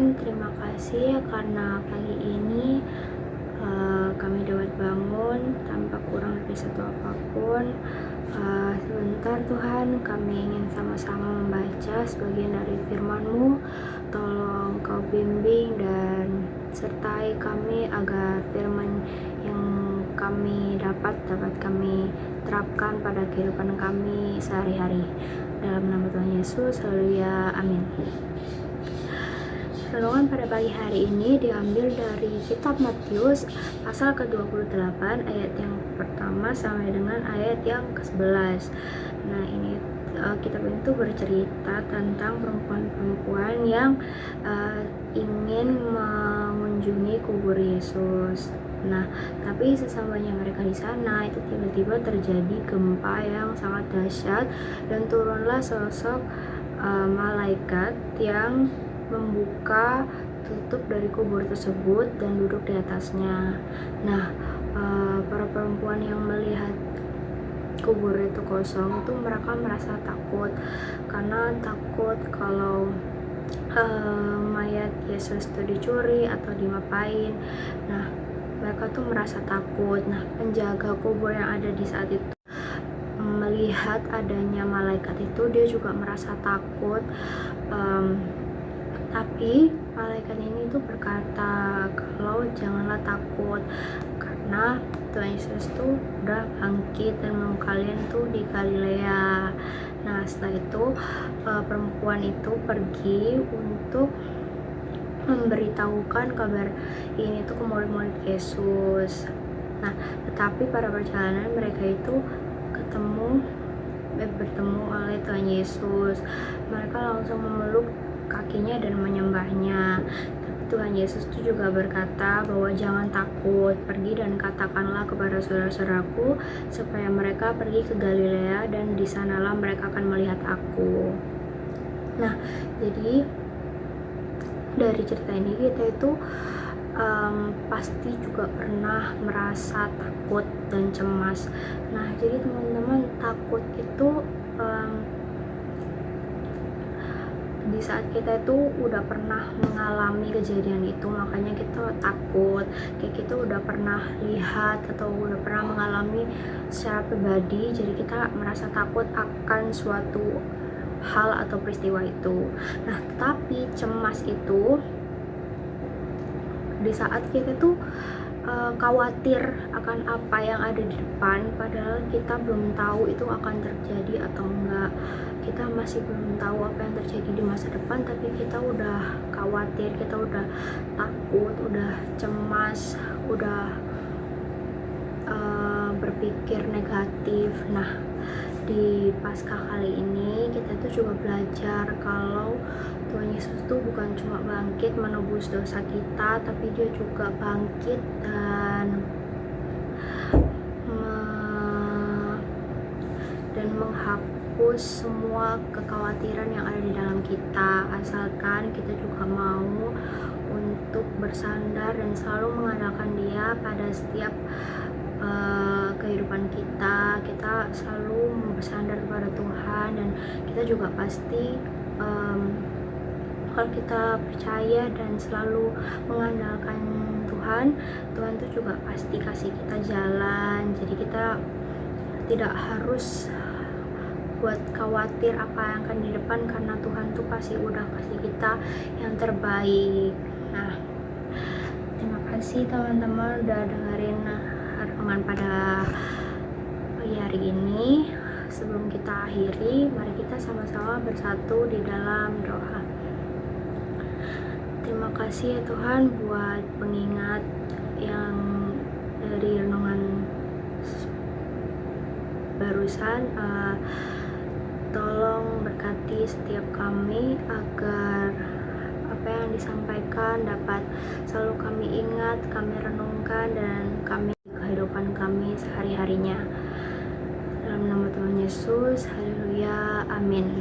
Tuhan, terima kasih karena pagi ini kami dapat bangun tanpa kurang dari satu apapun. Sebentar Tuhan, kami ingin sama-sama membaca sebagian dari firman-Mu. Tolong Kau bimbing dan sertai kami agar firman yang kami dapat kami terapkan pada kehidupan kami sehari-hari. Dalam nama Tuhan Yesus, haleluya, amin. Renungan pada pagi hari ini diambil dari kitab Matius pasal ke-28 ayat yang pertama sampai dengan ayat yang ke-11. Nah, ini kitab itu bercerita tentang perempuan-perempuan yang ingin mengunjungi kubur Yesus. Nah, tapi sesamanya mereka di sana itu tiba-tiba terjadi gempa yang sangat dahsyat dan turunlah sosok malaikat yang membuka tutup dari kubur tersebut dan duduk di atasnya. Nah, para perempuan yang melihat kubur itu kosong itu mereka merasa takut, karena takut kalau mayat Yesus itu dicuri atau dimapain. Nah, mereka tuh merasa takut. Nah, penjaga kubur yang ada di saat itu melihat adanya malaikat itu, dia juga merasa takut. Tapi malaikat ini tuh berkata kalau janganlah takut, karena Tuhan Yesus tuh udah bangkit dan mau kalian tuh di Galilea. Nah, setelah itu perempuan itu pergi untuk memberitahukan kabar ini tuh ke murid-murid Yesus. Nah, tetapi pada perjalanan mereka itu bertemu oleh Tuhan Yesus. Mereka langsung memeluk kakinya dan menyembahnya. Tapi Tuhan Yesus itu juga berkata bahwa jangan takut, pergi dan katakanlah kepada saudara-saudaraku supaya mereka pergi ke Galilea dan di sanalah mereka akan melihat aku. Nah, jadi dari cerita ini kita itu pasti juga pernah merasa takut dan cemas. Nah, jadi teman-teman, takut itu di saat kita itu udah pernah mengalami kejadian itu, makanya kita takut. Kayak kita udah pernah lihat atau udah pernah mengalami secara pribadi, jadi kita merasa takut akan suatu hal atau peristiwa itu. Nah, tapi cemas itu di saat kita tuh khawatir akan apa yang ada di depan, padahal kita belum tahu itu akan terjadi atau enggak. Kita masih belum tahu apa yang terjadi di masa depan, tapi kita udah khawatir, kita udah takut, udah cemas, udah berpikir negatif. Nah, di Paskah kali ini kita tuh juga belajar kalau Tuhan Yesus tuh bukan cuma bangkit menebus dosa kita, tapi dia juga bangkit dan menghapus semua kekhawatiran yang ada di dalam kita, asalkan kita juga mau untuk bersandar dan selalu mengandalkan dia pada setiap kehidupan kita. Kita selalu bersandar kepada Tuhan, dan kita juga pasti kalau kita percaya dan selalu mengandalkan Tuhan tuh juga pasti kasih kita jalan. Jadi kita tidak harus buat khawatir apa yang akan di depan, karena Tuhan tuh pasti udah kasih kita yang terbaik. Nah, terima kasih teman-teman udah dengerin renungan pada pagi hari ini. Sebelum kita akhiri, mari kita sama-sama bersatu di dalam doa. Terima kasih ya Tuhan buat pengingat yang dari renungan barusan. Tolong berkati setiap kami agar apa yang disampaikan dapat selalu kami ingat, kami renungkan, dan kami kehidupan kami sehari-harinya. Dalam nama Tuhan Yesus, haleluya, amin.